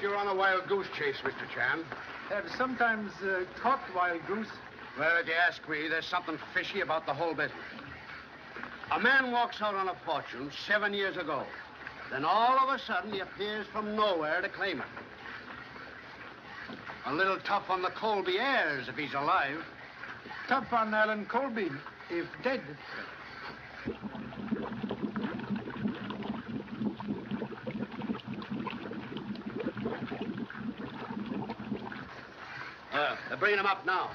You're on a wild goose chase, Mr. Chan. Have sometimes caught wild goose. Well, if you ask me, there's something fishy about the whole business. A man walks out on a fortune 7 years ago. Then all of a sudden, he appears from nowhere to claim it. A little tough on the Colby heirs if he's alive. Tough on Alan Colby if dead. They're bringing him up now.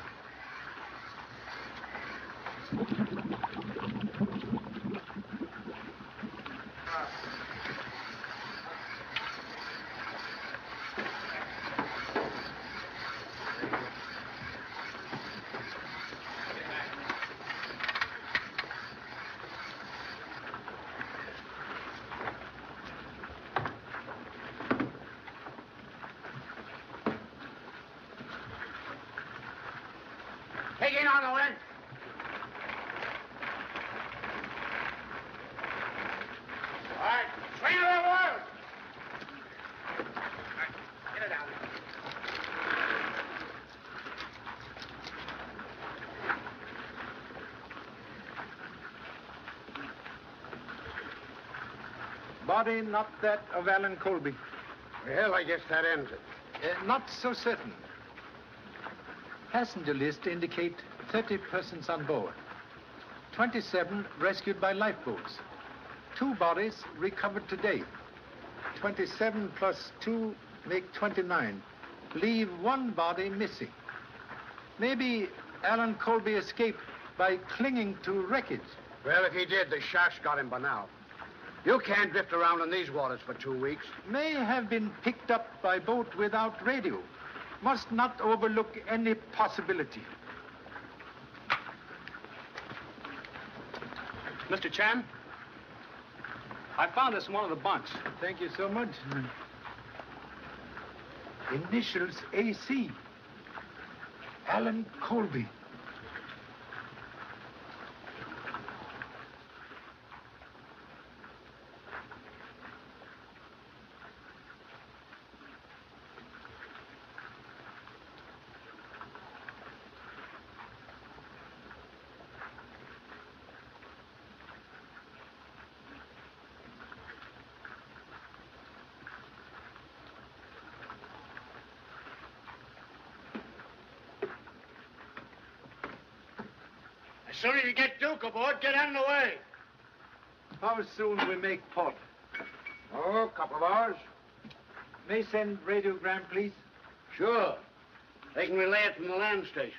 Taking on, Owen. All right, swing it over. All right, get it down. Body not that of Alan Colby. Well, I guess that ends it. Not so certain. Passenger list indicate 30 persons on board. 27 rescued by lifeboats. 2 bodies recovered today. 27 plus 2 make 29. Leave 1 body missing. Maybe Alan Colby escaped by clinging to wreckage. Well, if he did, the sharks got him by now. You can't drift around in these waters for 2 weeks. May have been picked up by boat without radio. Must not overlook any possibility. Mr. Chan, I found this in one of the bunks. Thank you so much. Initials AC. Alan Colby. As soon as you get Duke aboard, get out of the way. How soon we make port? Oh, a couple of hours. May send radiogram, please? Sure. They can relay it from the land station.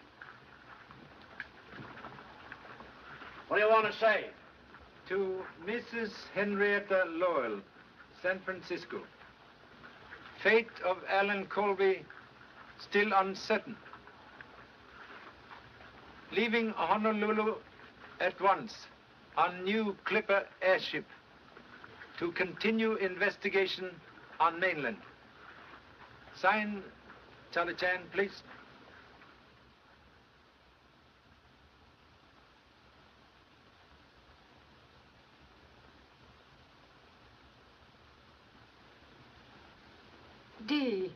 What do you want to say? To Mrs. Henrietta Lowell, San Francisco. Fate of Alan Colby still uncertain. Leaving Honolulu at once on new Clipper airship to continue investigation on mainland. Sign, Charlie Chan, please. D.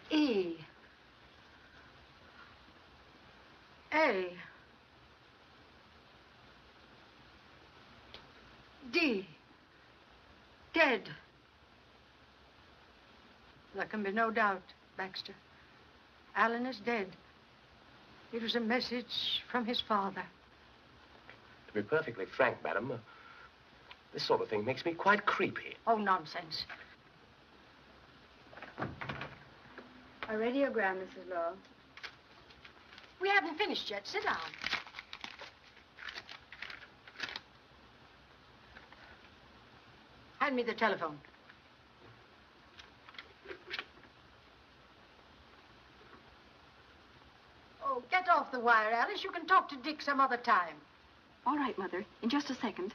E. A. D. Dead. There can be no doubt, Baxter. Alan is dead. It was a message from his father. To be perfectly frank, madam, this sort of thing makes me quite creepy. Oh, nonsense. A radiogram, Mrs. Lowell. We haven't finished yet. Sit down. Hand me the telephone. Oh, get off the wire, Alice. You can talk to Dick some other time. All right, Mother. In just a second.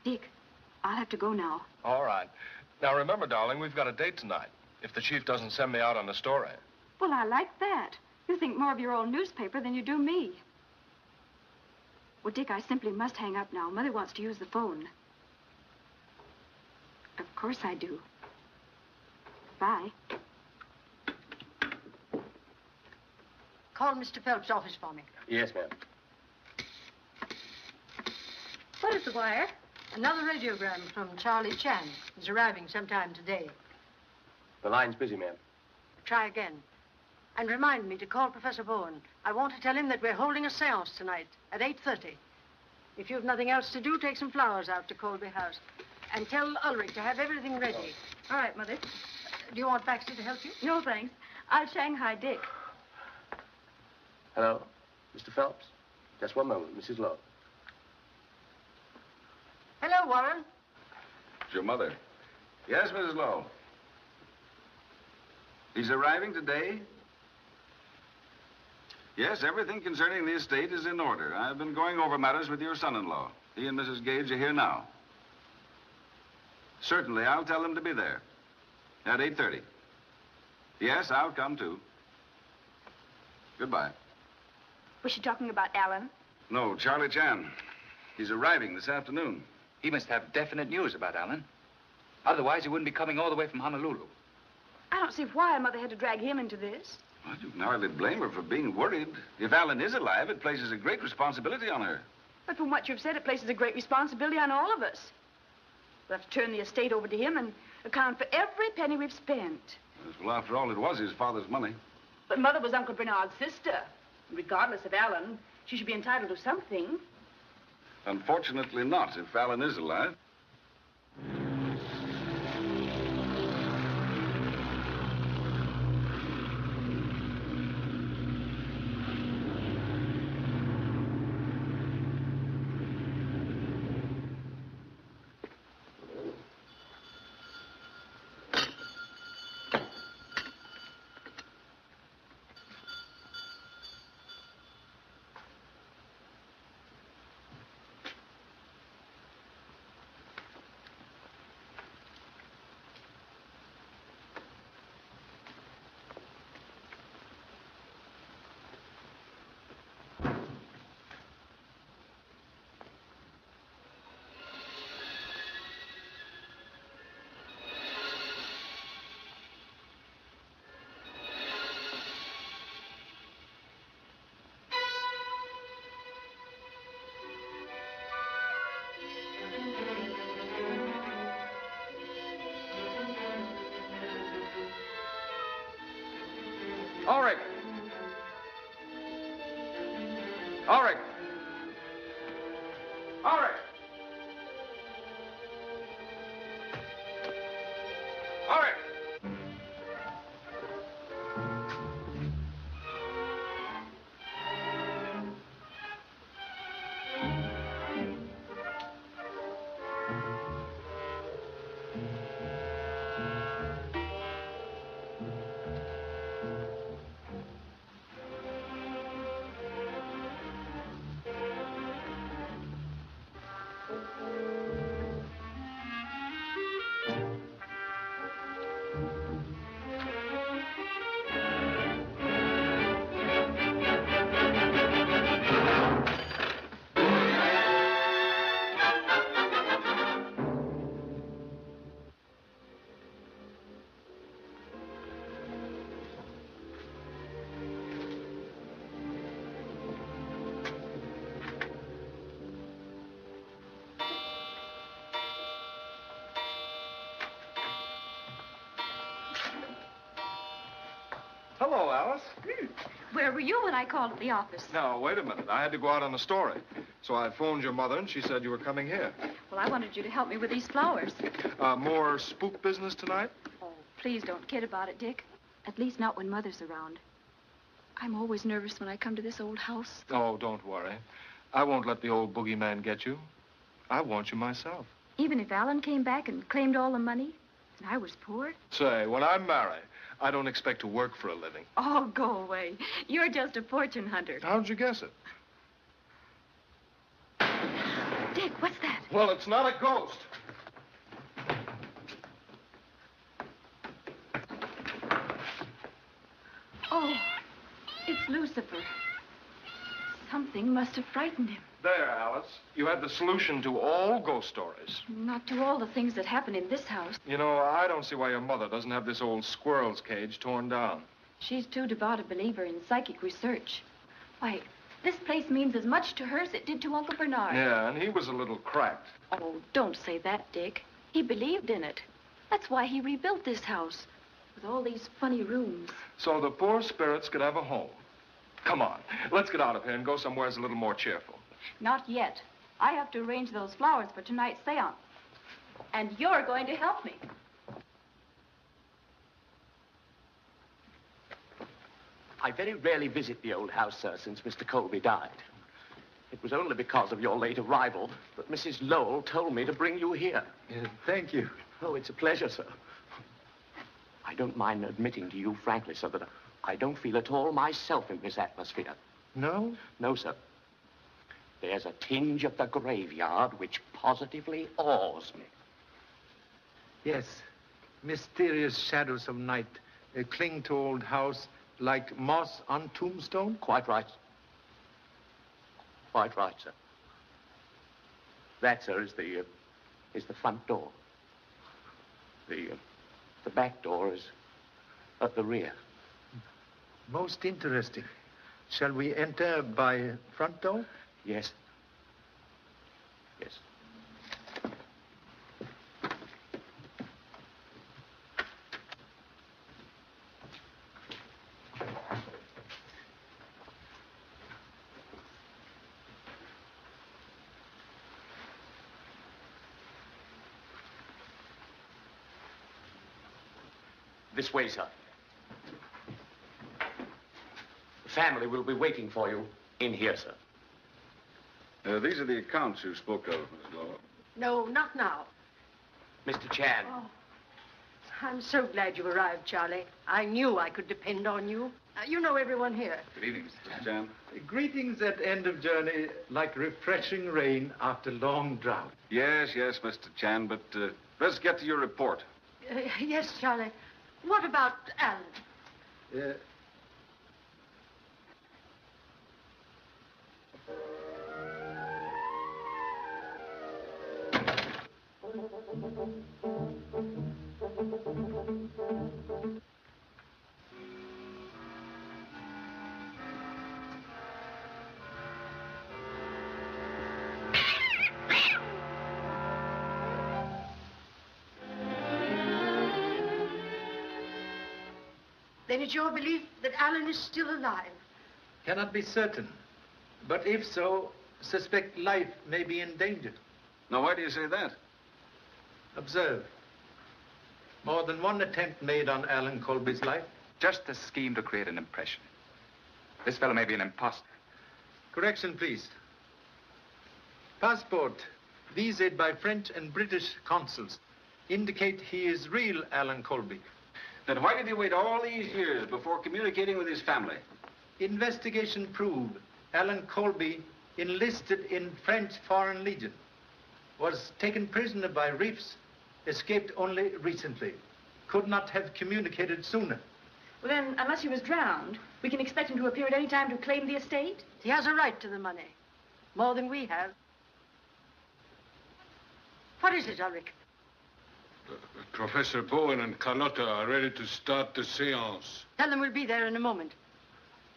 Dick, I'll have to go now. All right. Now, remember, darling, we've got a date tonight. If the chief doesn't send me out on a story. Well, I like that. You think more of your old newspaper than you do me. Well, Dick, I simply must hang up now. Mother wants to use the phone. Of course I do. Bye. Call Mr. Phelps' office for me. Yes, ma'am. What is the wire? Another radiogram from Charlie Chan. He's arriving sometime today. The line's busy, ma'am. Try again. And remind me to call Professor Bowen. I want to tell him that we're holding a seance tonight at 8:30. If you've nothing else to do, take some flowers out to Colby House. And tell Ulrich to have everything ready. All right, Mother. Do you want Baxter to help you? No, thanks. I'll Shanghai Dick. Hello, Mr. Phelps? Just one moment, Mrs. Lowe. Hello, Warren. It's your mother. Yes, Mrs. Lowe. He's arriving today? Yes, everything concerning the estate is in order. I've been going over matters with your son-in-law. He and Mrs. Gage are here now. Certainly, I'll tell them to be there at 8:30. Yes, I'll come too. Goodbye. Was she talking about Alan? No, Charlie Chan. He's arriving this afternoon. He must have definite news about Alan. Otherwise, he wouldn't be coming all the way from Honolulu. I don't see why Mother had to drag him into this. Well, you can hardly blame her for being worried. If Alan is alive, it places a great responsibility on her. But from what you've said, it places a great responsibility on all of us. We'll have to turn the estate over to him and account for every penny we've spent. Yes, well, after all, it was his father's money. But Mother was Uncle Bernard's sister. Regardless of Alan, she should be entitled to something. Unfortunately not, if Alan is alive. Ulrich! Ulrich! Ulrich! Ulrich! Hello, Alice. Where were you when I called at the office? Now, wait a minute. I had to go out on a story. So I phoned your mother, and she said you were coming here. Well, I wanted you to help me with these flowers. More spook business tonight? Oh, please don't kid about it, Dick. At least not when Mother's around. I'm always nervous when I come to this old house. Oh, don't worry. I won't let the old boogeyman get you. I want you myself. Even if Alan came back and claimed all the money, And I was poor? Say, when I'm married, I don't expect to work for a living. Oh, go away. You're just a fortune hunter. How'd you guess it? Dick, what's that? Well, it's not a ghost. Oh, it's Lucifer. Something must have frightened him. There, Alice. You had the solution to all ghost stories. Not to all the things that happen in this house. You know, I don't see why your mother doesn't have this old squirrel's cage torn down. She's too devout a believer in psychic research. Why, this place means as much to her as it did to Uncle Bernard. Yeah, and he was a little cracked. Oh, don't say that, Dick. He believed in it. That's why he rebuilt this house, with all these funny rooms. So the poor spirits could have a home. Come on, let's get out of here and go somewhere that's a little more cheerful. Not yet. I have to arrange those flowers for tonight's seance. And you're going to help me. I very rarely visit the old house, sir, since Mr. Colby died. It was only because of your late arrival that Mrs. Lowell told me to bring you here. Thank you. Oh, it's a pleasure, sir. I don't mind admitting to you frankly, sir, that I don't feel at all myself in this atmosphere. No? No, sir. There's a tinge of the graveyard which positively awes me. Yes. Mysterious shadows of night cling to old house like moss on tombstone? Quite right. Quite right, sir. That, sir, is the front door. The back door is at the rear. Most interesting. Shall we enter by front door? Yes. Yes. This way, sir. The family will be waiting for you in here, sir. These are the accounts you spoke of, Miss Lowell. No, not now. Mr. Chan. Oh, I'm so glad you arrived, Charlie. I knew I could depend on you. You know everyone here. Good evening, Mr. Chan. Chan. Greetings at end of journey, like refreshing rain after long drought. Yes, Mr. Chan, but let's get to your report. Yes, Charlie. What about Alan? Then it's your belief that Alan is still alive? Cannot be certain. But if so, suspect life may be in danger. Now, why do you say that? Observe. More than one attempt made on Alan Colby's life. Just a scheme to create an impression. This fellow may be an imposter. Correction, please. Passport, visaed by French and British consuls, indicate he is real Alan Colby. Then why did he wait all these years before communicating with his family? Investigation proved Alan Colby enlisted in French Foreign Legion, was taken prisoner by reefs, escaped only recently, could not have communicated sooner. Well, then, unless he was drowned, we can expect him to appear at any time to claim the estate? He has a right to the money. More than we have. What is it, Ulrich? Professor Bowen and Carlotta are ready to start the seance. Tell them we'll be there in a moment.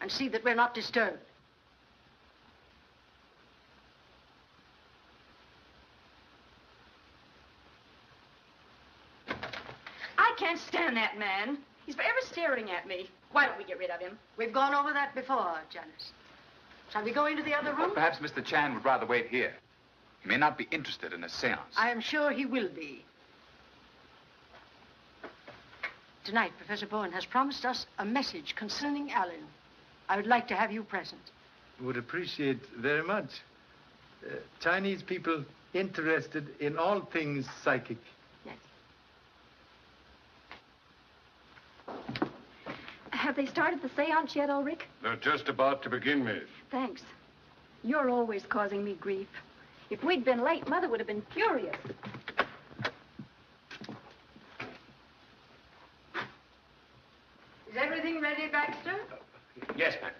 And see that we're not disturbed. I can't stand that man. He's forever staring at me. Why don't we get rid of him? We've gone over that before, Janice. Shall we go into the other room? Well, perhaps Mr. Chan would rather wait here. He may not be interested in a seance. I am sure he will be. Tonight, Professor Bowen has promised us a message concerning Alan. I would like to have you present. Would appreciate very much. Chinese people interested in all things psychic. Yes. Have they started the seance yet, Ulrich? They're just about to begin, Miss. Thanks. You're always causing me grief. If we'd been late, Mother would have been furious. Is everything ready, Baxter? Yes, ma'am.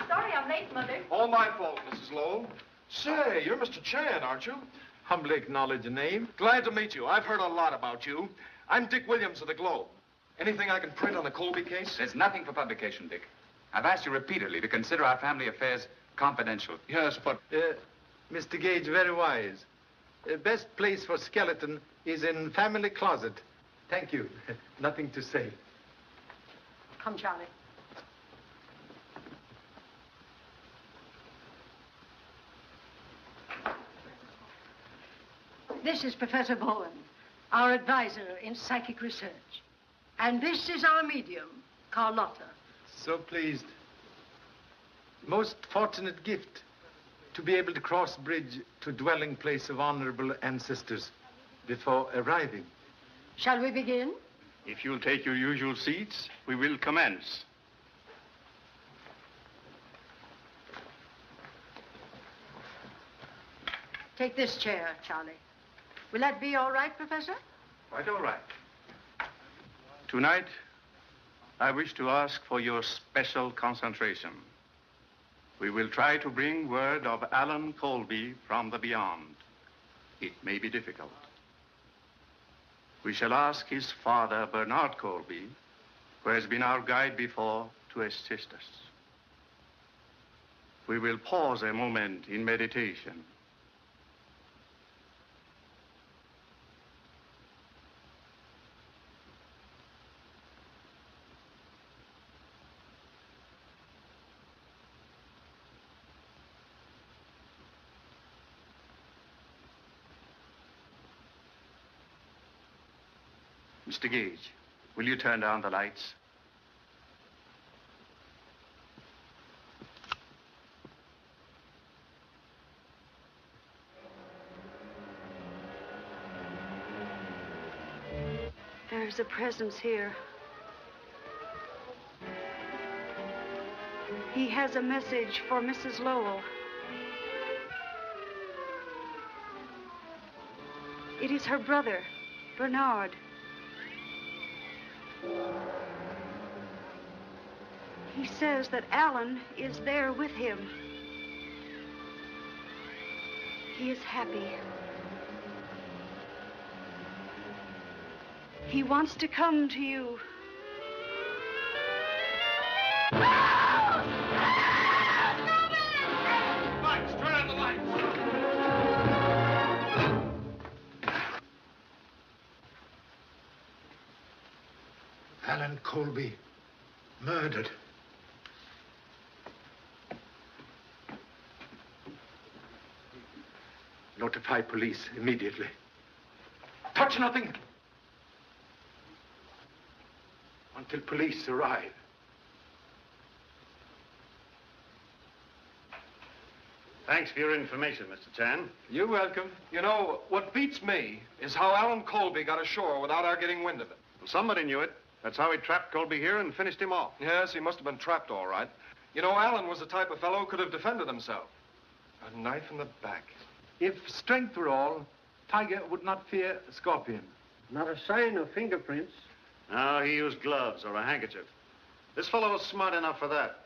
Sorry I'm late, Mother. All my fault, Mrs. Lowell. Say, you're Mr. Chan, aren't you? Humbly acknowledge the name. Glad to meet you. I've heard a lot about you. I'm Dick Williams of the Globe. Anything I can print on the Colby case? There's nothing for publication, Dick. I've asked you repeatedly to consider our family affairs confidential. Yes, but... Mr. Gage, very wise. Best place for skeleton is in family closet. Thank you. Nothing to say. Come, Charlie. This is Professor Bowen, our advisor in psychic research. And this is our medium, Carlotta. So pleased. Most fortunate gift to be able to cross bridge to dwelling place of honorable ancestors before arriving. Shall we begin? If you'll take your usual seats, we will commence. Take this chair, Charlie. Will that be all right, Professor? Quite all right. Tonight, I wish to ask for your special concentration. We will try to bring word of Alan Colby from the beyond. It may be difficult. We shall ask his father, Bernard Colby, who has been our guide before, to assist us. We will pause a moment in meditation. Mr. Gage, will you turn down the lights? There's a presence here. He has a message for Mrs. Lowell. It is her brother, Bernard. He says that Alan is there with him. He is happy. He wants to come to you. Lights, turn on the lights. Alan Colby, murdered. Notify police immediately. Touch nothing until police arrive. Thanks for your information, Mr. Chan. You're welcome. You know, what beats me is how Alan Colby got ashore without our getting wind of it. Well, somebody knew it. That's how he trapped Colby here and finished him off. Yes, he must have been trapped all right. You know, Alan was the type of fellow who could have defended himself. A knife in the back. If strength were all, Tiger would not fear a scorpion. Not a sign of fingerprints. No, he used gloves or a handkerchief. This fellow was smart enough for that.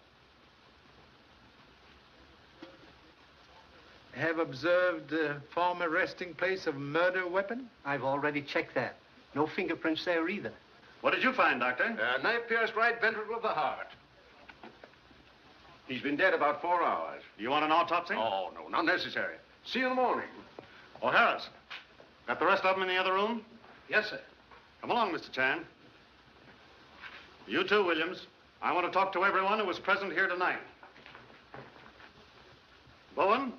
Have observed the former resting place of murder weapon? I've already checked that. No fingerprints there either. What did you find, Doctor? Knife pierced right ventricle of the heart. He's been dead about 4 hours. Do you want an autopsy? Oh, no, not necessary. See you in the morning. Oh, Harris, got the rest of them in the other room? Yes, sir. Come along, Mr. Chan. You too, Williams. I want to talk to everyone who was present here tonight. Bowen,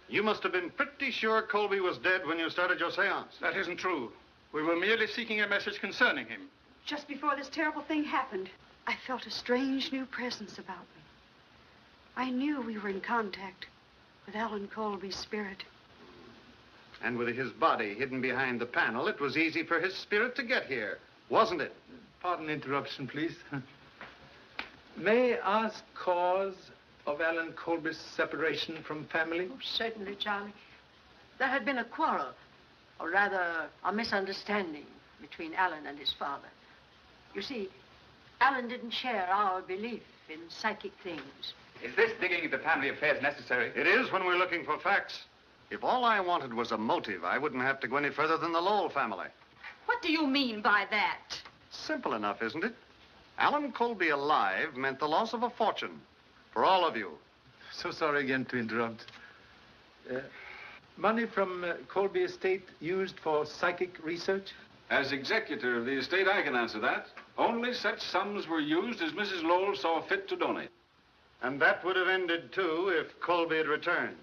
you must have been pretty sure Colby was dead when you started your seance. That isn't true. We were merely seeking a message concerning him. Just before this terrible thing happened, I felt a strange new presence about me. I knew we were in contact with Alan Colby's spirit. And with his body hidden behind the panel, it was easy for his spirit to get here, wasn't it? Pardon interruption, please. May I ask cause of Alan Colby's separation from family? Oh, certainly, Charlie. There had been a quarrel, or rather, a misunderstanding between Alan and his father. You see, Alan didn't share our belief in psychic things. Is this digging into family affairs necessary? It is when we're looking for facts. If all I wanted was a motive, I wouldn't have to go any further than the Lowell family. What do you mean by that? Simple enough, isn't it? Alan Colby alive meant the loss of a fortune for all of you. So sorry again to interrupt. Money from Colby estate used for psychic research? As executor of the estate, I can answer that. Only such sums were used as Mrs. Lowell saw fit to donate. And that would have ended, too, if Colby had returned.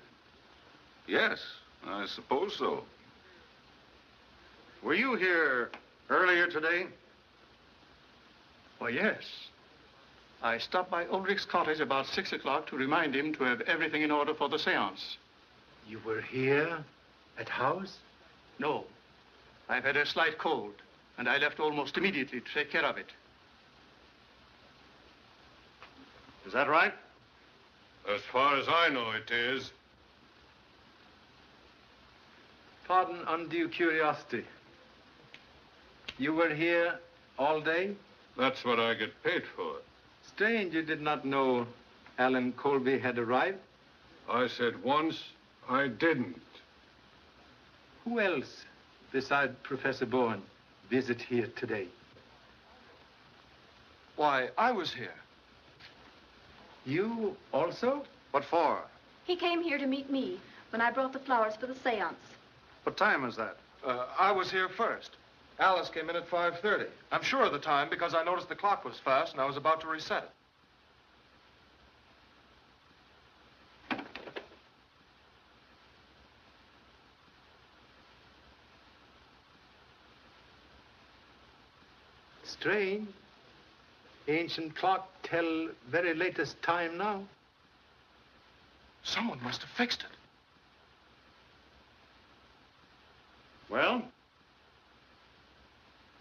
Yes, I suppose so. Were you here earlier today? Why, yes. I stopped by Ulrich's cottage about 6 o'clock to remind him to have everything in order for the seance. You were here at house? No. I've had a slight cold, and I left almost immediately to take care of it. Is that right? As far as I know, it is. Pardon undue curiosity. You were here all day? That's what I get paid for. Strange you did not know Alan Colby had arrived. I said once, I didn't. Who else, beside Professor Bowen, visit here today? Why, I was here. You also? What for? He came here to meet me when I brought the flowers for the seance. What time is that? I was here first. Alice came in at 5:30. I'm sure of the time because I noticed the clock was fast and I was about to reset it. Strange. Ancient clock tell very latest time now. Someone must have fixed it. Well?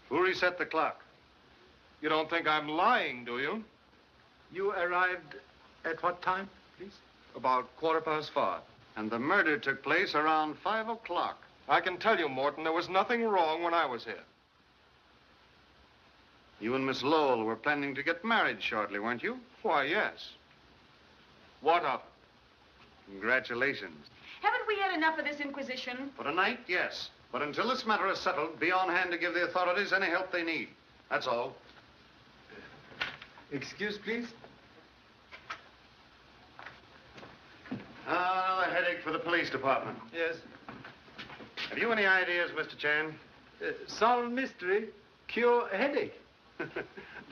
Who reset the clock? You don't think I'm lying, do you? You arrived at what time, please? About 5:15. And the murder took place around 5 o'clock. I can tell you, Morton, there was nothing wrong when I was here. You and Miss Lowell were planning to get married shortly, weren't you? Why, yes. What of it? Congratulations. Haven't we had enough of this inquisition? For tonight, yes. But until this matter is settled, be on hand to give the authorities any help they need. That's all. Excuse, please. Another headache for the police department. Yes. Have you any ideas, Mr. Chan? Solve mystery, cure headache.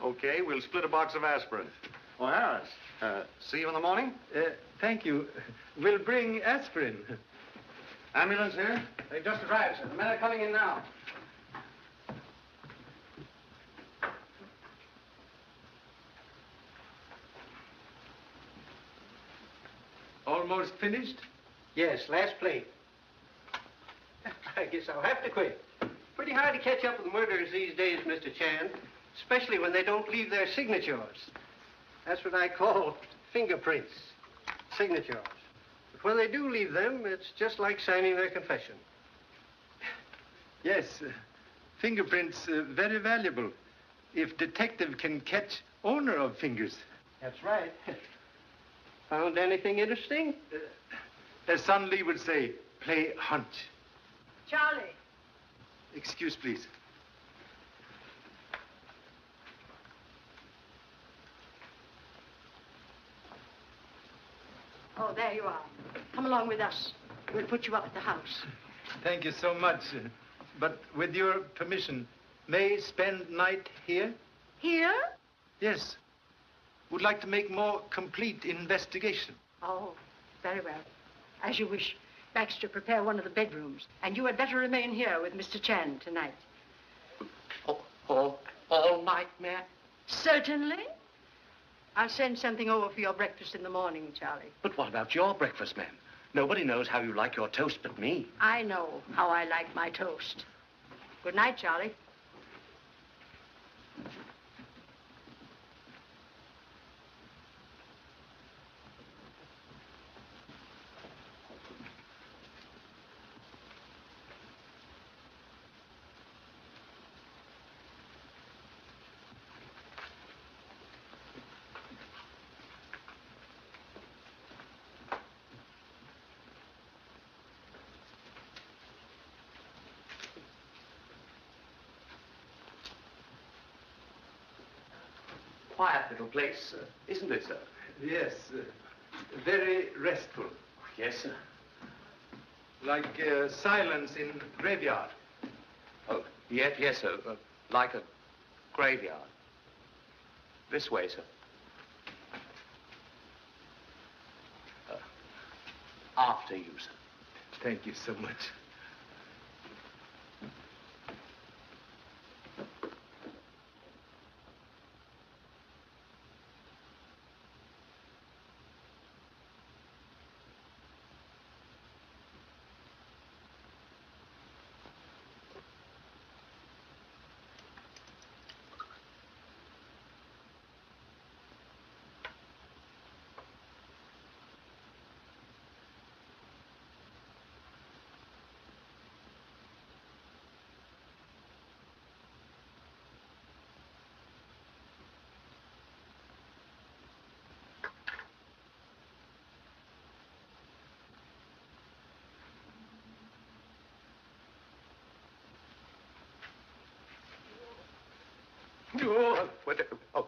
Okay, we'll split a box of aspirin. Oh, Harris, see you in the morning? Thank you. We'll bring aspirin. Ambulance here? They've just arrived, sir. The men are coming in now. Almost finished? Yes, last plate. I guess I'll have to quit. Pretty hard to catch up with murderers these days, Mr. Chan, especially when they don't leave their signatures. That's what I call fingerprints, signatures. But when they do leave them, it's just like signing their confession. Yes, fingerprints very valuable if detective can catch owner of fingers. That's right. Found anything interesting? As Son Lee would say, play hunch. Charlie. Excuse, please. Oh, there you are. Come along with us. We'll put you up at the house. Thank you so much. But with your permission, may spend night here? Here? Yes. Would like to make more complete investigation. Oh, very well. As you wish. Baxter, prepare one of the bedrooms. And you had better remain here with Mr. Chan tonight. All night, ma'am? Certainly. I'll send something over for your breakfast in the morning, Charlie. But what about your breakfast, ma'am? Nobody knows how you like your toast but me. I know how I like my toast. Good night, Charlie. quiet little place, isn't it, sir? Yes, very restful. Yes, sir. Like silence in graveyard. Oh, yes, sir. Like a graveyard. This way, sir. After you, sir. Thank you so much. Oh,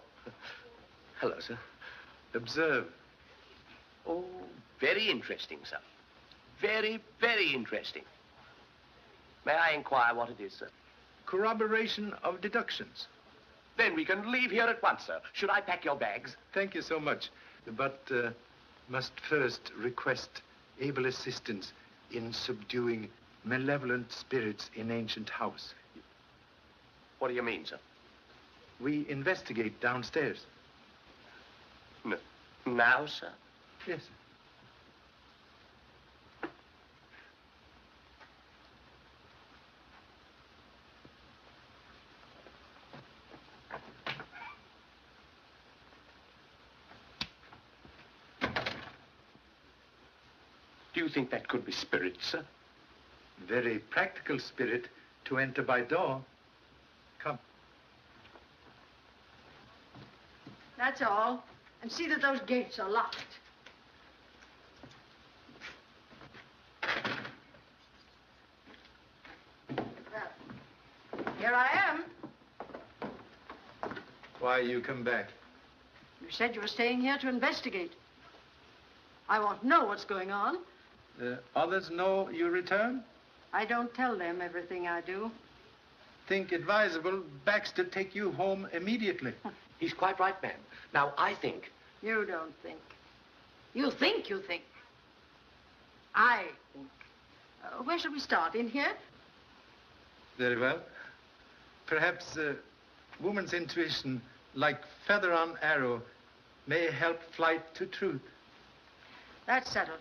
hello, sir. Observe. Oh, very interesting, sir. Very, very interesting. May I inquire what it is, sir? Corroboration of deductions. Then we can leave here at once, sir. Should I pack your bags? Thank you so much. But must first request able assistance in subduing malevolent spirits in ancient house. What do you mean, sir? We investigate downstairs. No. Now, sir? Yes. Do you think that could be spirit, sir? Very practical spirit to enter by door. Come. That's all. And see that those gates are locked. Well, here I am. Why you come back? You said you were staying here to investigate. I want to know what's going on. Others know you return? I don't tell them everything I do. Think advisable Baxter take you home immediately. He's quite right, ma'am. Now, I think... You don't think. You think you think. I think. Where shall we start? In here? Very well. Perhaps woman's intuition, like feather on arrow, may help flight to truth. That's settled.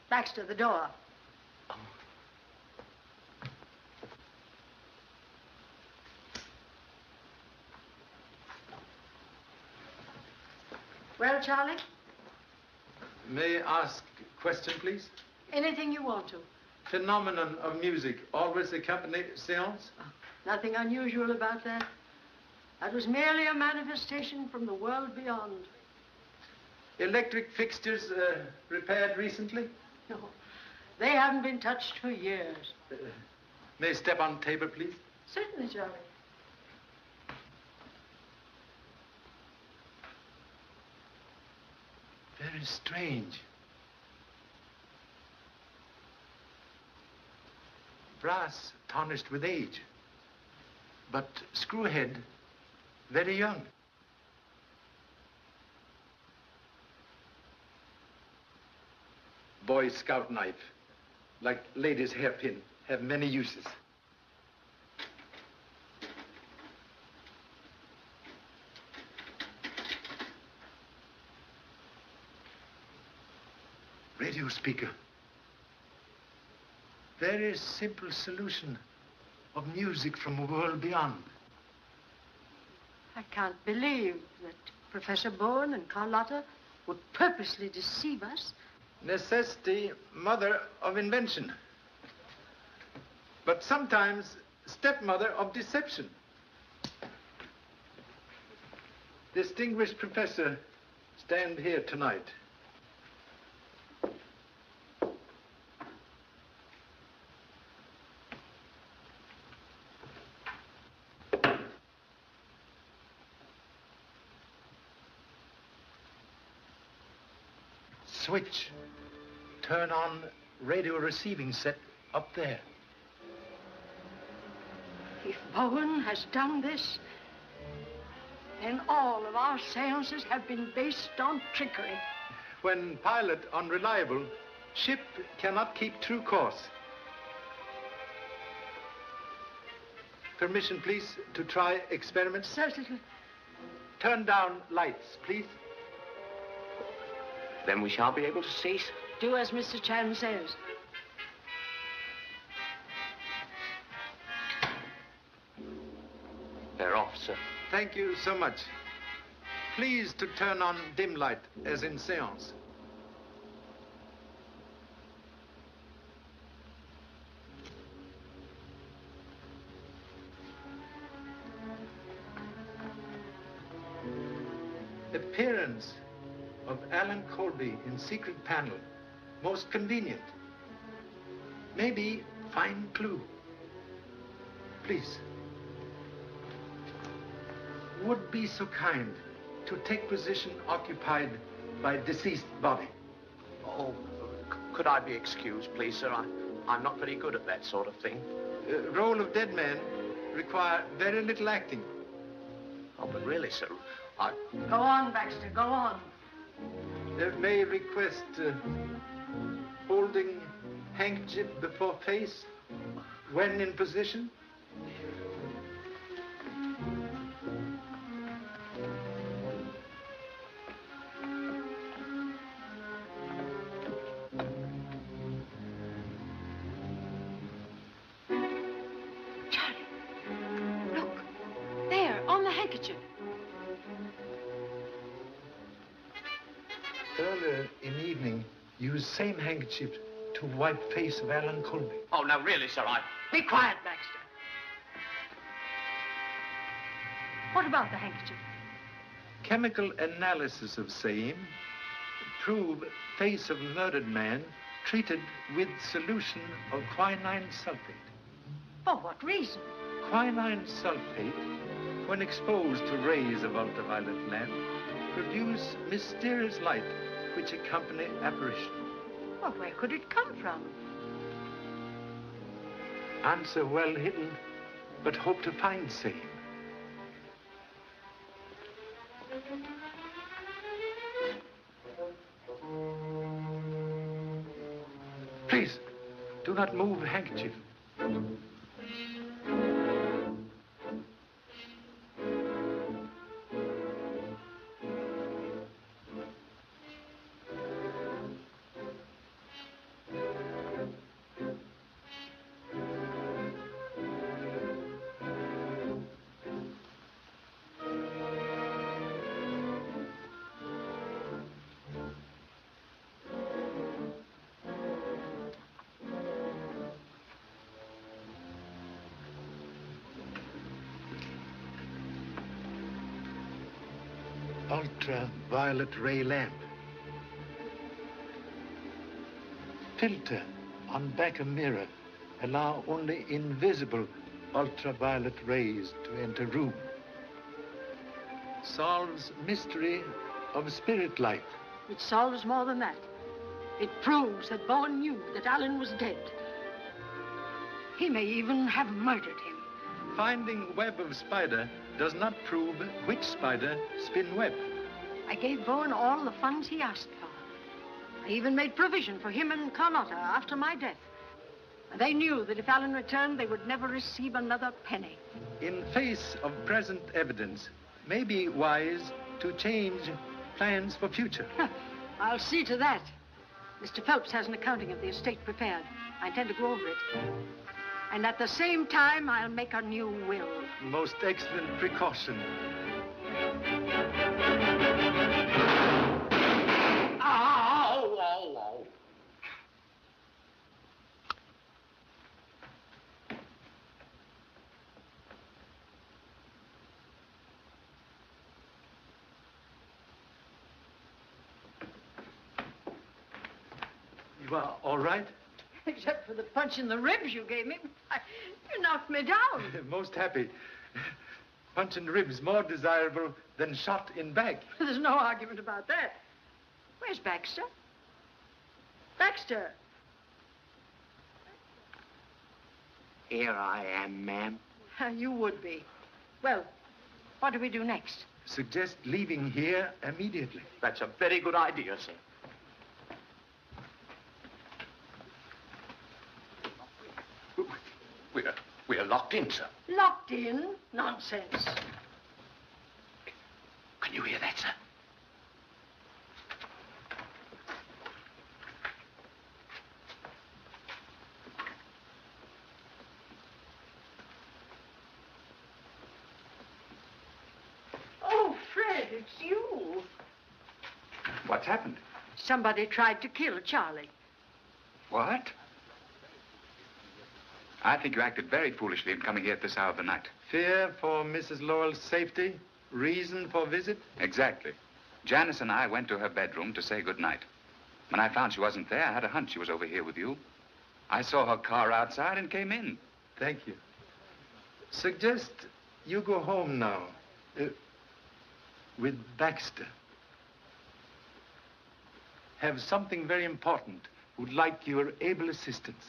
Baxter, the door. Well, Charlie? May I ask a question, please? Anything you want to. Phenomenon of music always accompany seance? Nothing unusual about that. That was merely a manifestation from the world beyond. Electric fixtures repaired recently? No, they haven't been touched for years. May I step on table, please? Certainly, Charlie. Very strange. Brass tarnished with age, but screwhead very young. Boy Scout knife, like ladies' hairpin, have many uses. Radio speaker. Very simple solution of music from a world beyond. I can't believe that Professor Bowen and Carlotta would purposely deceive us. Necessity, mother of invention. But sometimes stepmother of deception. Distinguished professor, stand here tonight. switch. Turn on radio receiving set up there. If Bowen has done this, then all of our seances have been based on trickery. When pilot unreliable, ship cannot keep true course. Permission, please, to try experiment? Certainly. Turn down lights, please. Then we shan't be able to see, sir. Do as Mr. Chan says. They're off, sir. Thank you so much. Please to turn on dim light, as in seance. Appearance of Alan Colby in secret panel. Most convenient. Maybe fine clue. Please. Would be so kind to take position occupied by deceased body. Oh, could I be excused, please, sir? I'm not very good at that sort of thing. Role of dead man require very little acting. Oh, but really, sir, Go on, Baxter, go on. May request holding handkerchief before face when in position. Charlie, look, there, on the handkerchief. Earlier in evening, used same handkerchief to wipe face of Alan Colby. Oh, now, really, sir, Be quiet, Baxter. What about the handkerchief? Chemical analysis of same prove face of murdered man treated with solution of quinine sulfate. For what reason? Quinine sulfate, when exposed to rays of ultraviolet lamp, produce mysterious light which accompany apparition. Well, where could it come from? Answer well hidden, but hope to find same. Please, do not move handkerchief. Ultraviolet ray lamp. Filter on back of mirror allow only invisible ultraviolet rays to enter room. Solves mystery of spirit life. It solves more than that. It proves that Bowen knew that Alan was dead. He may even have murdered him. Finding web of spider does not prove which spider spin web. I gave Bowen all the funds he asked for. I even made provision for him and Carlotta after my death. And they knew that if Alan returned, they would never receive another penny. In face of present evidence, may be wise to change plans for future. I'll see to that. Mr. Phelps has an accounting of the estate prepared. I intend to go over it. And at the same time, I'll make a new will. Most excellent precaution. Oh. You are all right? Except for the punch in the ribs you gave me. You knocked me down. Most happy. Punch in ribs more desirable than shot in back. There's no argument about that. Where's Baxter? Baxter! Here I am, ma'am. You would be. Well, what do we do next? Suggest leaving here immediately. That's a very good idea, sir. We're locked in, sir. Locked in? Nonsense. Can you hear that, sir? Oh, Fred, it's you. What's happened? Somebody tried to kill Charlie. What? I think you acted very foolishly in coming here at this hour of the night. Fear for Mrs. Lowell's safety? Reason for visit? Exactly. Janice and I went to her bedroom to say goodnight. When I found she wasn't there, I had a hunch she was over here with you. I saw her car outside and came in. Thank you. Suggest you go home now. With Baxter. Have something very important. Would like your able assistance.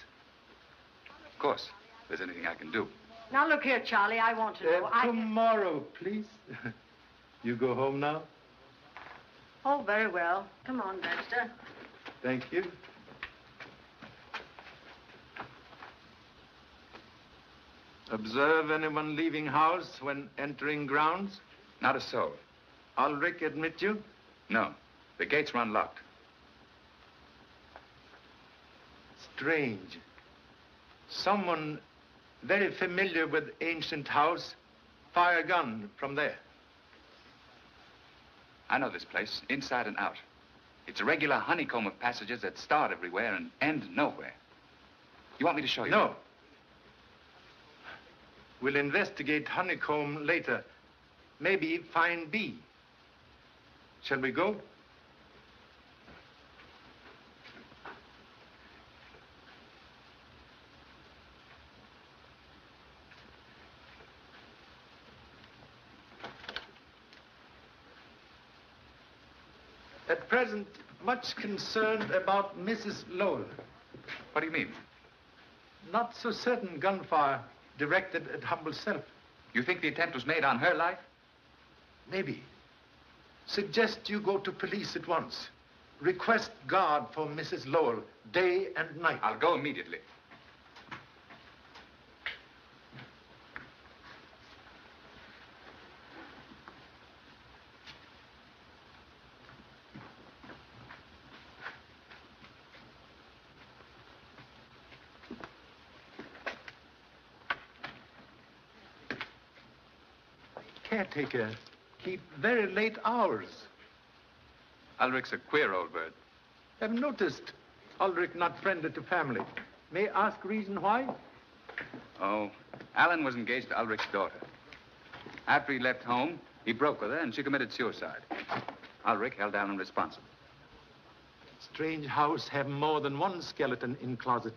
Of course, if there's anything I can do. Now, look here, Charlie, I want to know. Tomorrow, please. You go home now? Oh, very well. Come on, Baxter. Thank you. Observe anyone leaving house when entering grounds? Not a soul. Ulrich admit you? No. The gates were unlocked. Strange. Someone very familiar with ancient house fire a gun from there. I know this place, inside and out. It's a regular honeycomb of passages that start everywhere and end nowhere. You want me to show you? No. We'll investigate honeycomb later. Maybe find B. Shall we go? At present, much concerned about Mrs. Lowell. What do you mean? Not so certain gunfire directed at humble self. You think the attempt was made on her life? Maybe. Suggest you go to police at once. Request guard for Mrs. Lowell, day and night. I'll go immediately. Caretaker, keep very late hours. Ulrich's a queer old bird. I've noticed Ulrich not friendly to family. May I ask reason why? Oh, Alan was engaged to Ulrich's daughter. After he left home, he broke with her and she committed suicide. Ulrich held Alan responsible. Strange house have more than one skeleton in closet.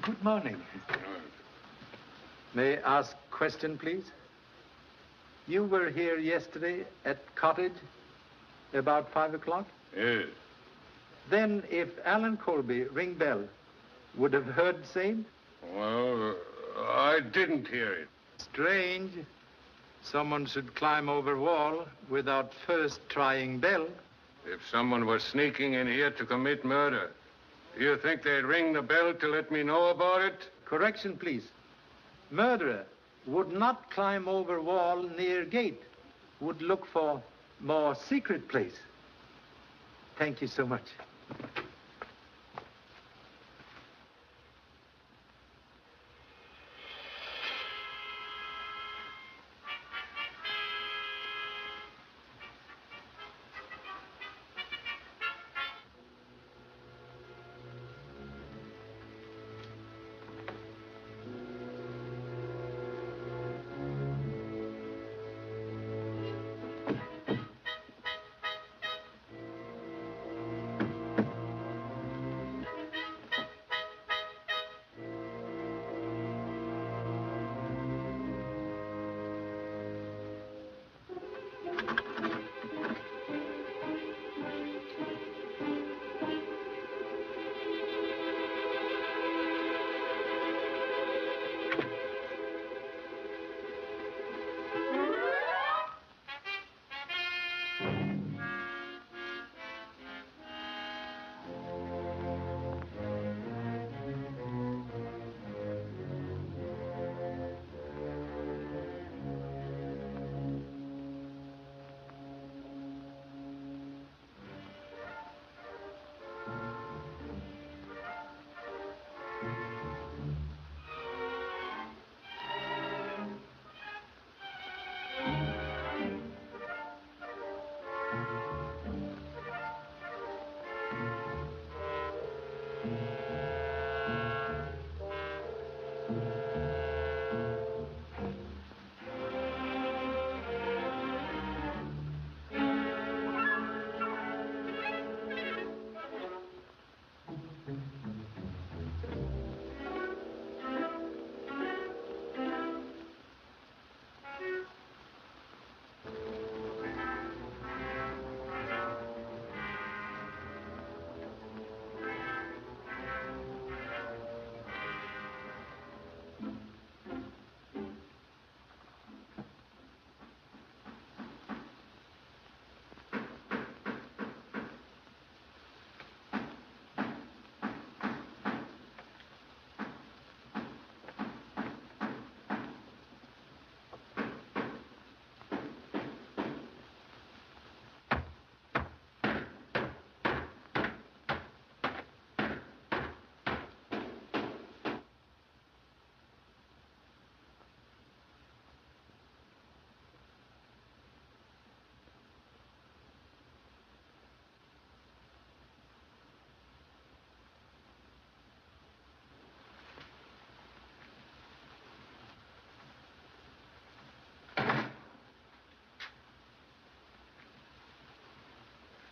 Good morning. May I ask a question, please? You were here yesterday at cottage about 5 o'clock? Yes. Then if Alan Colby ring bell, would have heard same? Well, I didn't hear it. Strange. Someone should climb over wall without first trying bell. If someone was sneaking in here to commit murder, do you think they'd ring the bell to let me know about it? Correction, please. Murderer would not climb over wall near gate. Would look for more secret place. Thank you so much.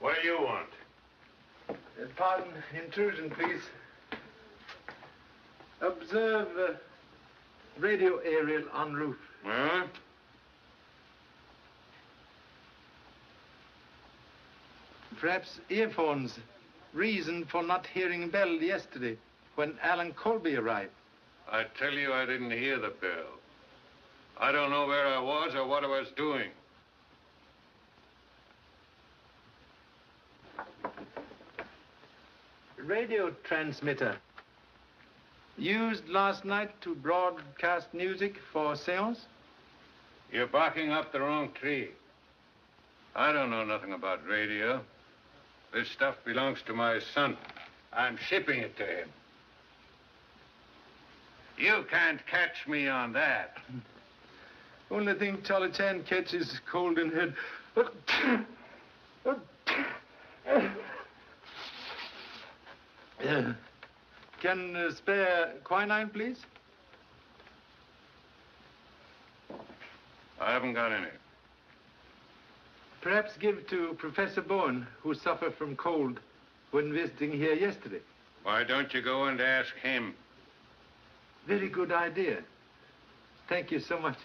What do you want? Pardon, intrusion, please. Observe radio aerial en route. Huh? Perhaps earphones. Reason for not hearing bell yesterday when Alan Colby arrived. I tell you, I didn't hear the bell. I don't know where I was or what I was doing. Radio transmitter. Used last night to broadcast music for seance? You're barking up the wrong tree. I don't know nothing about radio. This stuff belongs to my son. I'm shipping it to him. You can't catch me on that. Only thing Charlie Chan catches is cold in head. Can spare quinine, please? I haven't got any. Perhaps give to Professor Bowen, who suffered from cold when visiting here yesterday. Why don't you go and ask him? Very good idea. Thank you so much.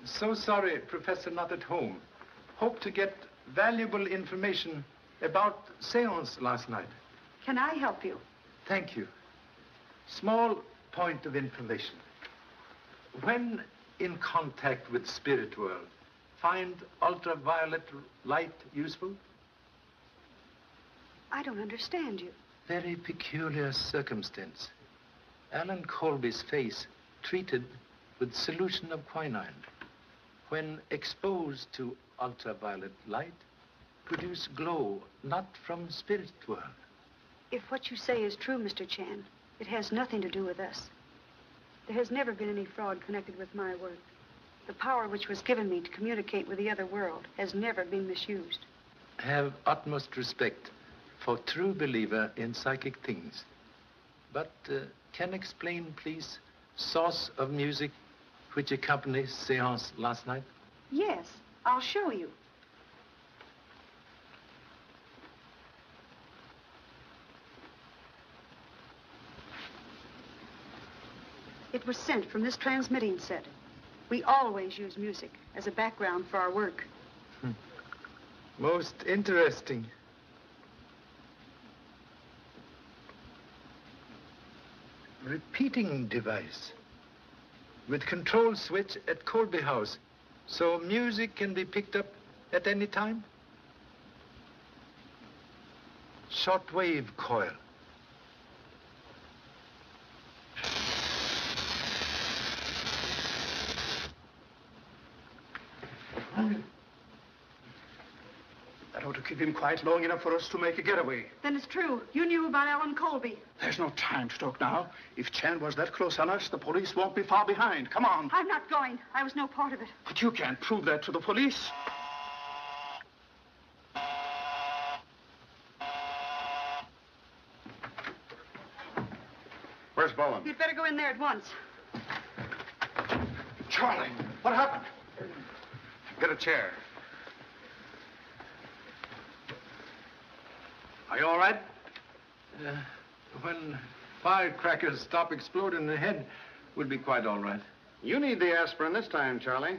So sorry, Professor not at home. Hope to get valuable information about seance last night. Can I help you? Thank you. Small point of information. When in contact with spirit world, find ultraviolet light useful? I don't understand you. Very peculiar circumstance. Alan Colby's face treated with solution of quinine, when exposed to ultraviolet light, produce glow not from spirit world. If what you say is true, Mr. Chan, it has nothing to do with us. There has never been any fraud connected with my work. The power which was given me to communicate with the other world has never been misused. Have utmost respect for true believer in psychic things. But can explain, please, source of music which accompanies seance last night? Yes, I'll show you. It was sent from this transmitting set. We always use music as a background for our work. Most interesting. Repeating device with control switch at Colby House, so music can be picked up at any time. Shortwave coil. That ought to keep him quiet long enough for us to make a getaway. Then it's true. You knew about Alan Colby. There's no time to talk now. If Chan was that close on us, the police won't be far behind. Come on. I'm not going. I was no part of it. But you can't prove that to the police. Where's Bowen? You'd better go in there at once. Charlie, what happened? Get a chair. Are you all right? When firecrackers stop exploding in the head, we'll be quite all right. You need the aspirin this time, Charlie.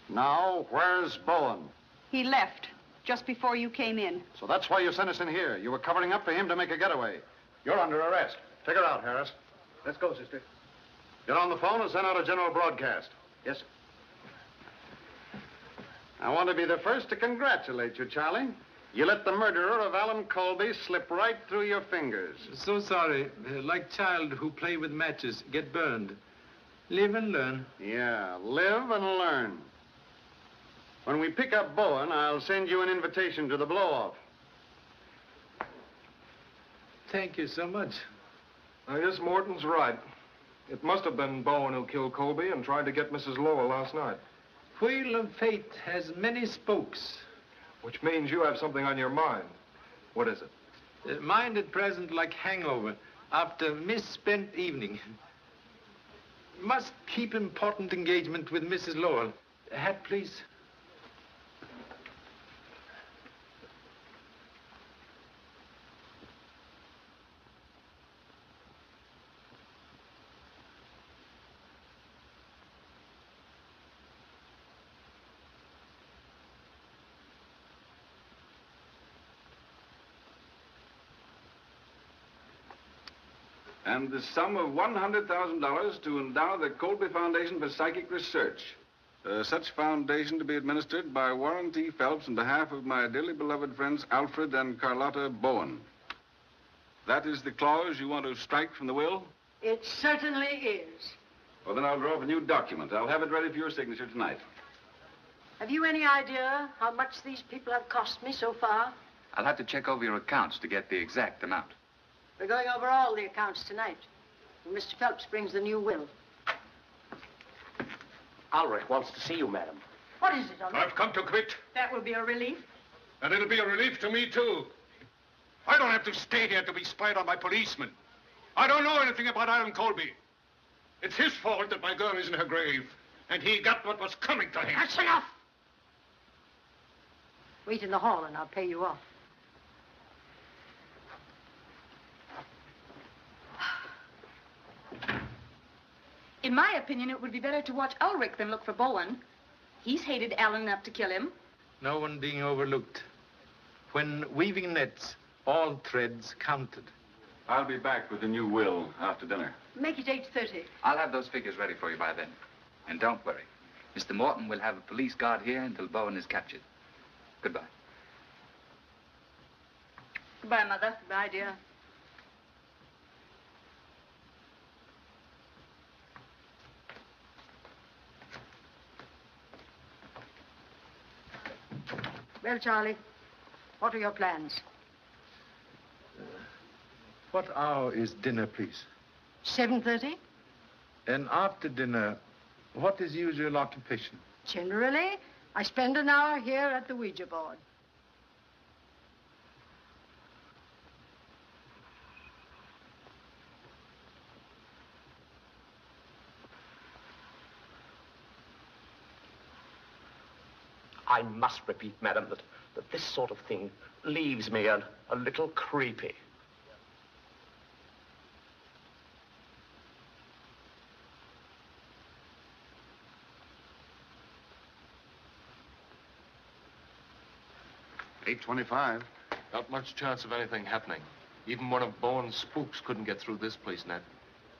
Now, where's Bowen? He left just before you came in. So that's why you sent us in here. You were covering up for him to make a getaway. You're under arrest. Take her out, Harris. Let's go, sister. Get on the phone and send out a general broadcast. Yes, sir. I want to be the first to congratulate you, Charlie. You let the murderer of Alan Colby slip right through your fingers. So sorry. Like child who play with matches, get burned. Live and learn. Yeah, live and learn. When we pick up Bowen, I'll send you an invitation to the blow-off. Thank you so much. I guess Morton's right. It must have been Bowen who killed Colby and tried to get Mrs. Lowell last night. Wheel of fate has many spokes. Which means you have something on your mind. What is it? Mind at present like hangover after misspent evening. Must keep important engagement with Mrs. Lowell. A hat, please. And the sum of $100,000 to endow the Colby Foundation for Psychic Research. Such foundation to be administered by Warren T. Phelps on behalf of my dearly beloved friends Alfred and Carlotta Bowen. That is the clause you want to strike from the will? It certainly is. Well, then I'll draw up a new document. I'll have it ready for your signature tonight. Have you any idea how much these people have cost me so far? I'll have to check over your accounts to get the exact amount. We're going over all the accounts tonight. And Mr. Phelps brings the new will. Ulrich wants to see you, madam. What is it, Ulrich? I've come to quit. That will be a relief. And it'll be a relief to me, too. I don't have to stay here to be spied on by policemen. I don't know anything about Alan Colby. It's his fault that my girl is in her grave. And he got what was coming to him. That's enough! Wait in the hall and I'll pay you off. In my opinion, it would be better to watch Ulrich than look for Bowen. He's hated Alan enough to kill him. No one being overlooked. When weaving nets, all threads counted. I'll be back with the new will after dinner. Make it 8:30. I'll have those figures ready for you by then. And don't worry. Mr. Morton will have a police guard here until Bowen is captured. Goodbye. Goodbye, Mother. Goodbye, dear. Well, Charlie, what are your plans? What hour is dinner, please? 7:30? And after dinner, what is usual occupation? Generally, I spend an hour here at the Ouija board. I must repeat, madam, that this sort of thing leaves me a little creepy. $8.25. Not much chance of anything happening. Even one of Bowen's spooks couldn't get through this place, Ned.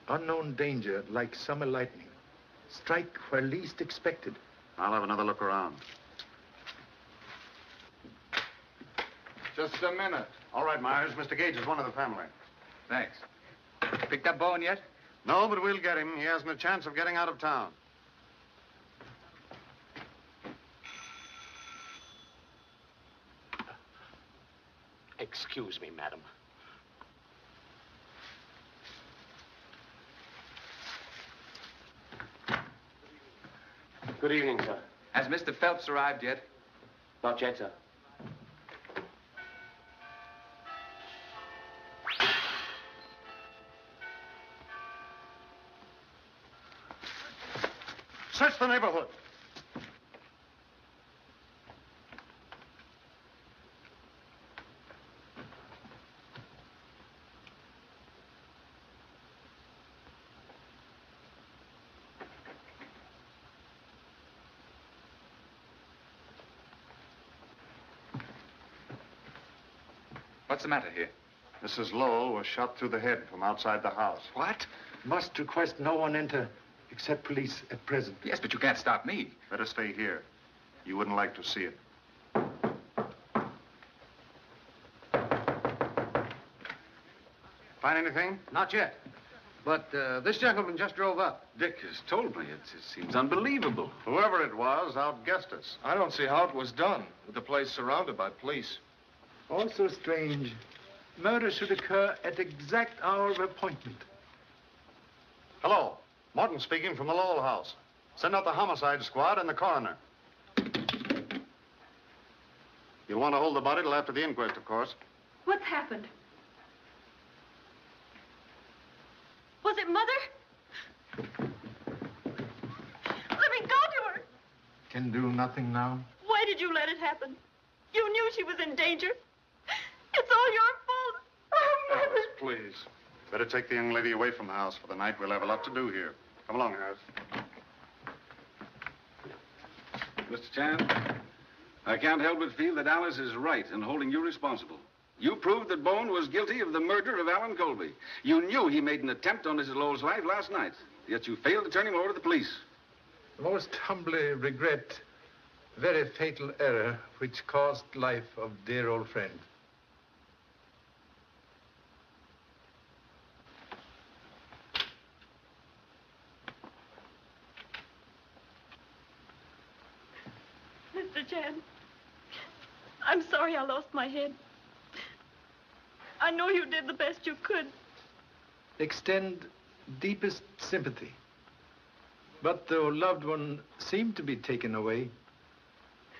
Unknown danger, like summer lightning. Strike where least expected. I'll have another look around. Just a minute. All right, Myers. Mr. Gage is one of the family. Thanks. Picked up Bowen yet? No, but we'll get him. He hasn't a chance of getting out of town. Excuse me, madam. Good evening, sir. Has Mr. Phelps arrived yet? Not yet, sir. Search the neighborhood. What's the matter here? Mrs. Lowell was shot through the head from outside the house. What? Must request no one enter except police at present. Yes, but you can't stop me. Better stay here. You wouldn't like to see it. Find anything? Not yet. But this gentleman just drove up. Dick has told me. It seems unbelievable. Whoever it was outguessed us. I don't see how it was done, with the place surrounded by police. Also strange. Murder should occur at exact hour of appointment. Hello. Morton speaking from the Lowell house. Send out the homicide squad and the coroner. You'll want to hold the body till after the inquest, of course. What's happened? Was it Mother? Let me go to her. Can do nothing now. Why did you let it happen? You knew she was in danger. It's all your fault. Oh, Mother. Alice, please. Better take the young lady away from the house for the night. We'll have a lot to do here. Come along, Harris. Mr. Chan, I can't help but feel that Alice is right in holding you responsible. You proved that Bowen was guilty of the murder of Alan Colby. You knew he made an attempt on Mrs. Lowell's life last night, yet you failed to turn him over to the police. Most humbly regret very fatal error which cost life of dear old friend. Mr. Chan, I'm sorry I lost my head. I know you did the best you could. Extend deepest sympathy. But though loved one seemed to be taken away,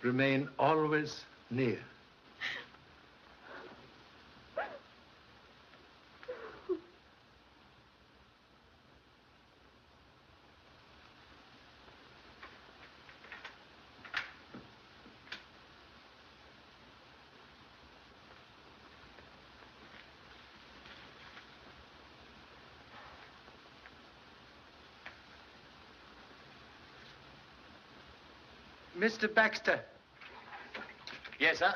remain always near. Mr. Baxter. Yes, sir?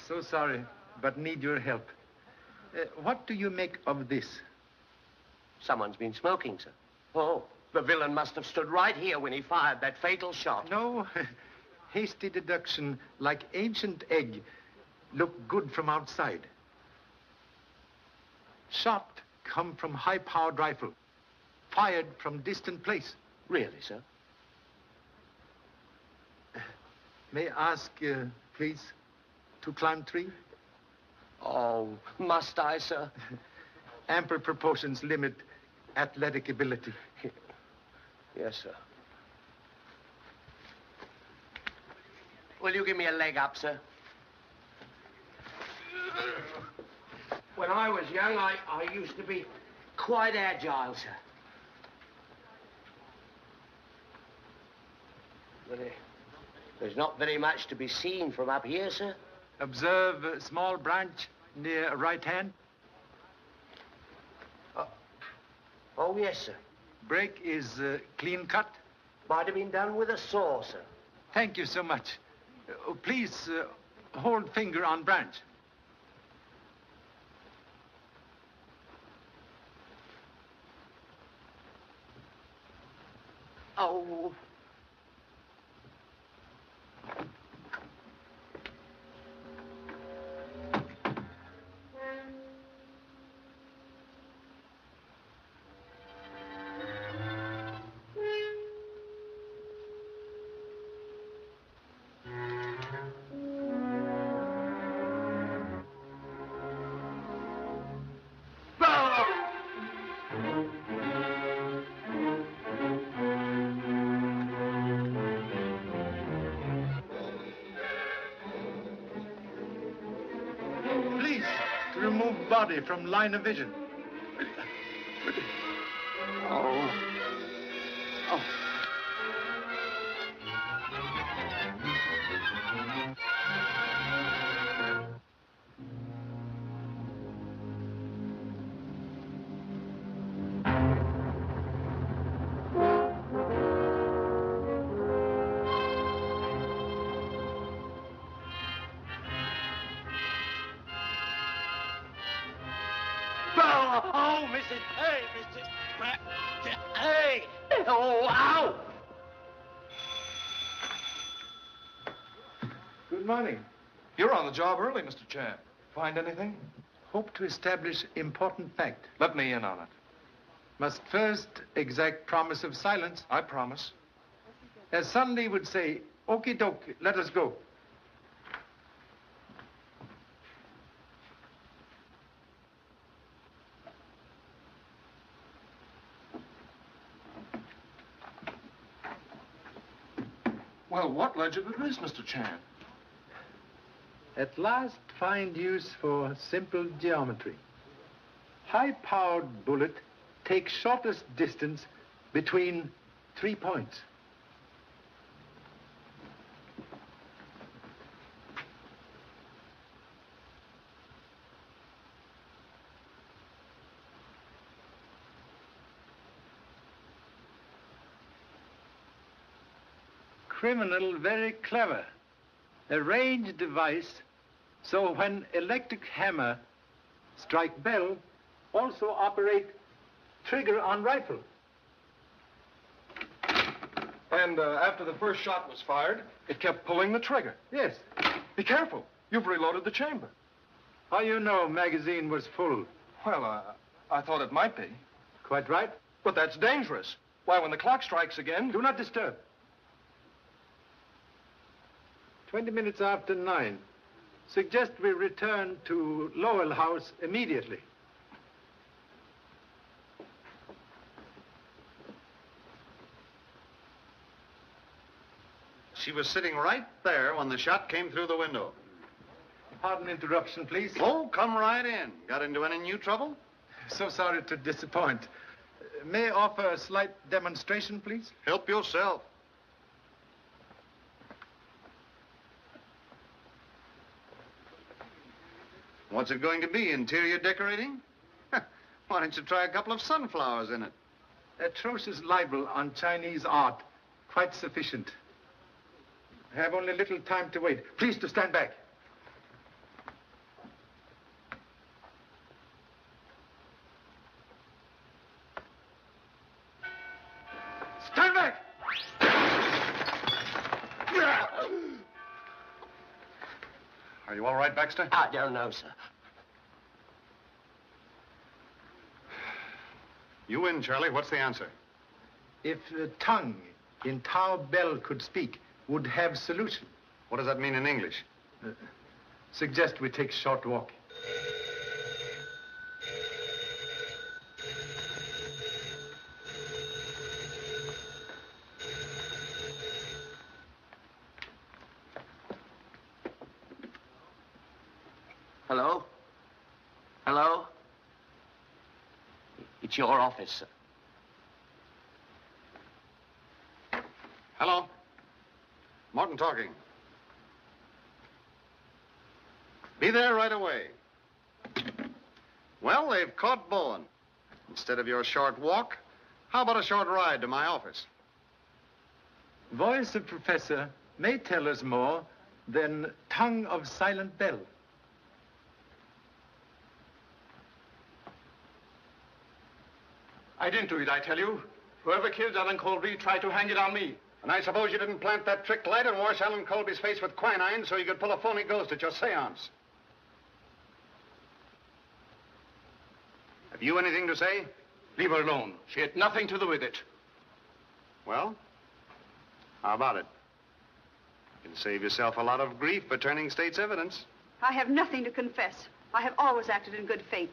So sorry, but need your help. What do you make of this? Someone's been smoking, sir. Oh, the villain must have stood right here when he fired that fatal shot. No. Hasty deduction, like ancient egg, look good from outside. Shot come from high-powered rifle, fired from distant place. Really, sir? May I ask, please, to climb tree? Oh, must I, sir? Ample proportions limit athletic ability. Yes, sir. Will you give me a leg up, sir? When I was young, I used to be quite agile, sir. But there's not very much to be seen from up here, sir. Observe a small branch near right hand. Oh, yes, sir. Break is clean cut. Might have been done with a saw, sir. Thank you so much. Please hold finger on branch. Oh. Body from line of vision. Oh. Oh. Oh, Mrs. Hey, Mrs. Hey! Oh, ow! Good morning. You're on the job early, Mr. Chan. Find anything? Hope to establish important fact. Let me in on it. Must first exact promise of silence. I promise. As Sunday would say, okie dokie, let us go. Well, what legend is this, Mr. Chan? At last find use for simple geometry. High-powered bullet takes shortest distance between 3 points. Criminal very clever. Arrange device so when electric hammer strike bell, also operate trigger on rifle. And after the first shot was fired, it kept pulling the trigger. Yes. Be careful. You've reloaded the chamber. How you know magazine was full? Well, I thought it might be. Quite right. But that's dangerous. Why, when the clock strikes again... Do not disturb. 20 minutes after 9. Suggest we return to Lowell House immediately. She was sitting right there when the shot came through the window. Pardon interruption, please. Oh, come right in. Got into any new trouble? So sorry to disappoint. May I offer a slight demonstration, please? Help yourself. What's it going to be, interior decorating? Why don't you try a couple of sunflowers in it? Atrocious libel on Chinese art. Quite sufficient. I have only little time to wait. Please to stand back. Stand back! Are you all right, Baxter? I don't know, sir. You win, Charlie. What's the answer? If tongue in Tao Bell could speak, would have solution. What does that mean in English? Suggest we take a short walk. Hello? Hello? It's your office, sir. Hello? Morton talking. Be there right away. Well, they've caught Bowen. Instead of your short walk, how about a short ride to my office? Voice of professor may tell us more than tongue of silent bell. I didn't do it, I tell you. Whoever killed Alan Colby tried to hang it on me. And I suppose you didn't plant that trick light and wash Alan Colby's face with quinine so you could pull a phony ghost at your seance. Have you anything to say? Leave her alone. She had nothing to do with it. Well, how about it? You can save yourself a lot of grief by turning state's evidence. I have nothing to confess. I have always acted in good faith.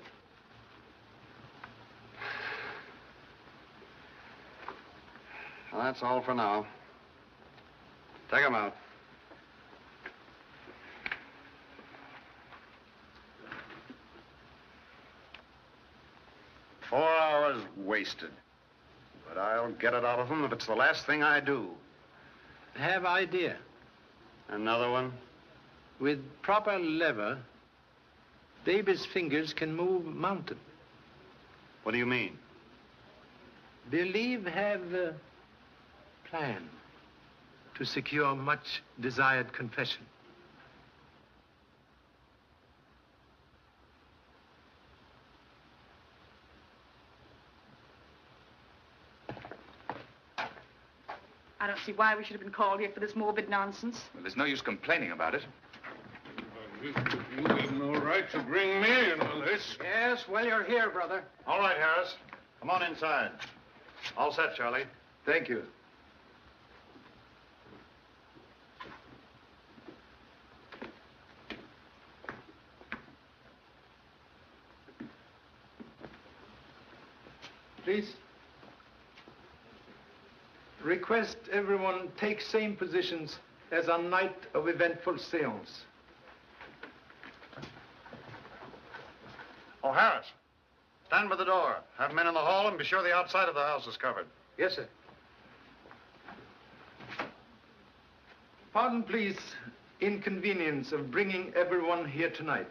Well, that's all for now. Take him out. "4 hours wasted. But I'll get it out of him if it's the last thing I do. Have idea. Another one? With proper lever, baby's fingers can move mountain. What do you mean? Believe have a plan to secure much desired confession. I don't see why we should have been called here for this morbid nonsense. Well, there's no use complaining about it. You have no right to bring me into this. Yes, well, you're here, brother. All right, Harris. Come on inside. All set, Charlie. Thank you. Please. Request everyone take same positions as on night of eventful seance. Oh, Harris, stand by the door. Have men in the hall and be sure the outside of the house is covered. Yes, sir. Pardon, please, inconvenience of bringing everyone here tonight.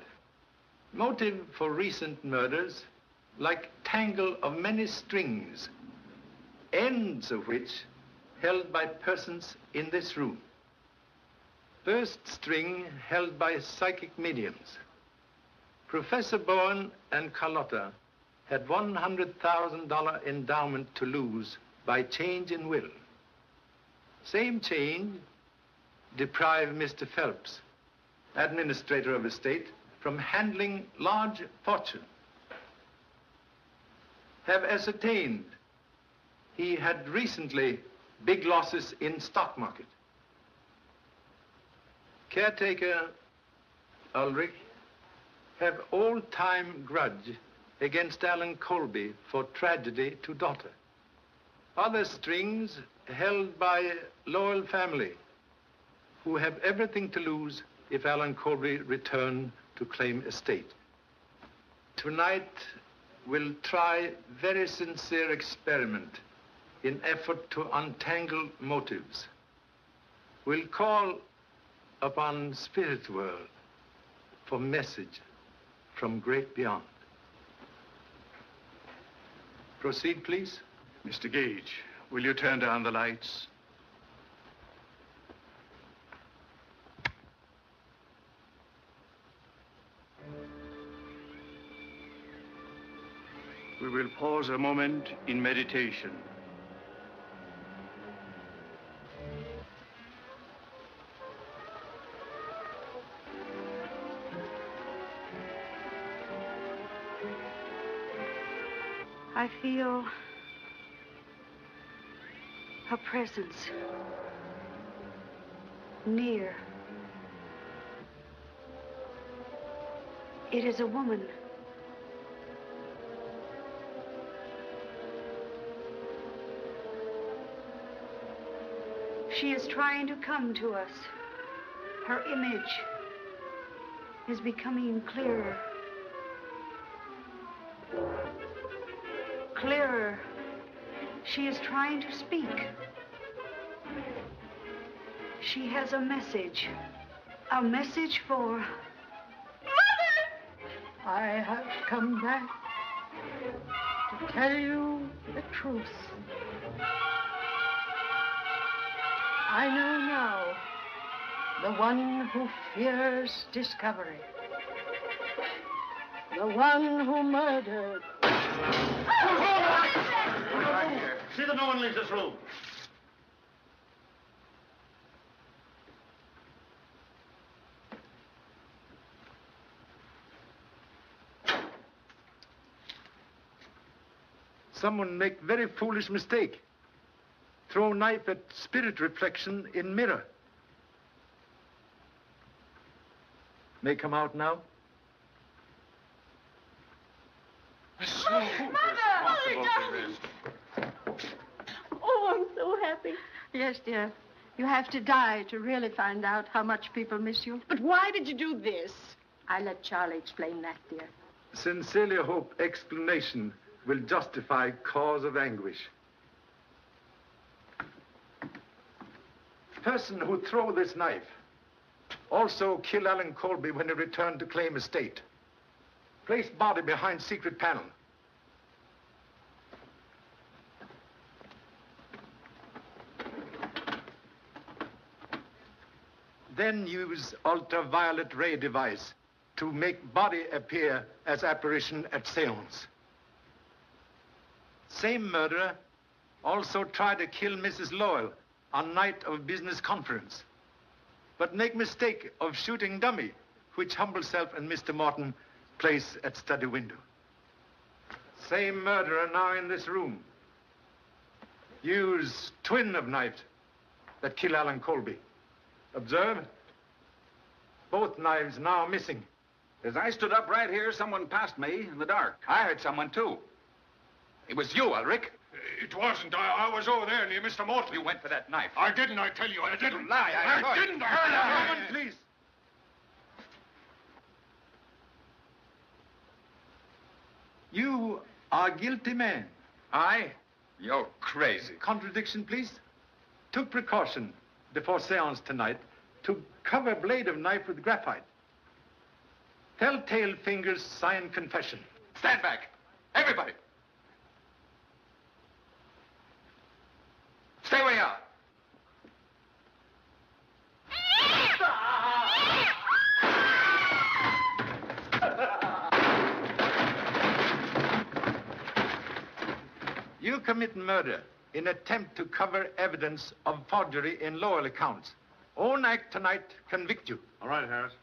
Motive for recent murders, like tangle of many strings, ends of which held by persons in this room. First string held by psychic mediums. Professor Bowen and Carlotta had $100,000 endowment to lose by change in will. Same change deprived Mr. Phelps, administrator of estate, from handling large fortune. Have ascertained he had recently big losses in stock market. Caretaker Ulrich have all-time grudge against Alan Colby for tragedy to daughter. Other strings held by Lowell family, who have everything to lose if Alan Colby return to claim estate. Tonight, we'll try very sincere experiment in effort to untangle motives. We'll call upon spirit world for message from great beyond. Proceed, please. Mr. Gage, will you turn down the lights? We will pause a moment in meditation. I feel a presence near. It is a woman. She is trying to come to us. Her image is becoming clearer. Clearer. She is trying to speak. She has a message. A message for... Mother! I have come back to tell you the truth. I know now the one who fears discovery. The one who murdered. See that no one leaves this room. Someone make very foolish mistake. Throw knife at spirit reflection in mirror. May come out now. Mother, darling. Oh, I'm so happy. Yes, dear. You have to die to really find out how much people miss you. But why did you do this? I'll let Charlie explain that, dear. Sincerely hope explanation will justify cause of anguish. Person who throw this knife also kill Alan Colby when he returned to claim estate. Place body behind secret panel. Then use ultraviolet ray device to make body appear as apparition at seance. Same murderer also tried to kill Mrs. Lowell on night of business conference, but make mistake of shooting dummy, which humble self and Mr. Morton place at study window. Same murderer now in this room. Use twin of knife that kill Alan Colby. Observe. Both knives now missing. As I stood up right here, someone passed me in the dark. I heard someone, too. It was you, Ulrich. It wasn't. I was over there near Mr. Morton. You went for that knife. I didn't, I tell you. I didn't. You lie. I didn't. Woman, please. You are guilty man. I? You're crazy. Contradiction, please. Took precaution before seance tonight to cover blade of knife with graphite. Telltale fingers sign confession. Stand back. Everybody. Stay where you are. You commit murder in attempt to cover evidence of forgery in Lowell accounts. Own act tonight convict you. All right, Harris.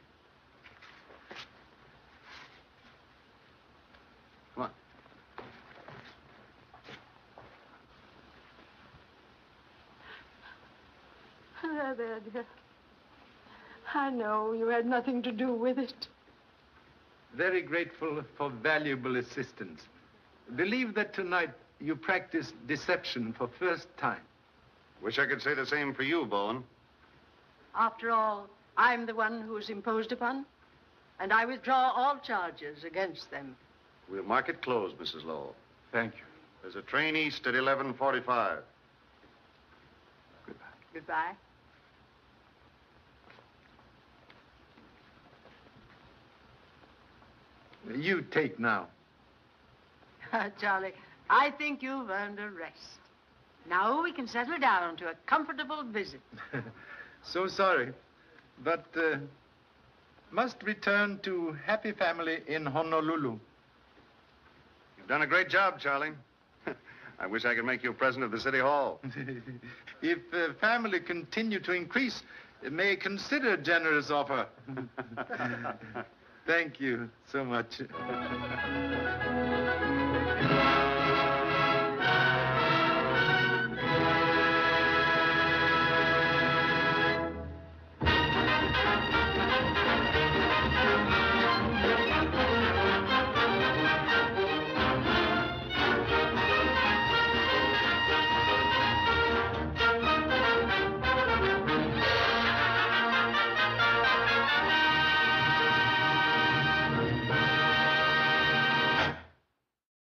Come on. There, dear. I know you had nothing to do with it. Very grateful for valuable assistance. Believe that tonight you practiced deception for first time. Wish I could say the same for you, Bowen. After all, I'm the one who was imposed upon, and I withdraw all charges against them. We'll mark it closed, Mrs. Lowell. Thank you. There's a train east at 11:45. Goodbye. Goodbye. You take now. Charlie, I think you've earned a rest. Now we can settle down to a comfortable visit. So sorry, but must return to happy family in Honolulu. You've done a great job, Charlie. I wish I could make you president of the city hall. If family continue to increase, may consider generous offer. Thank you so much.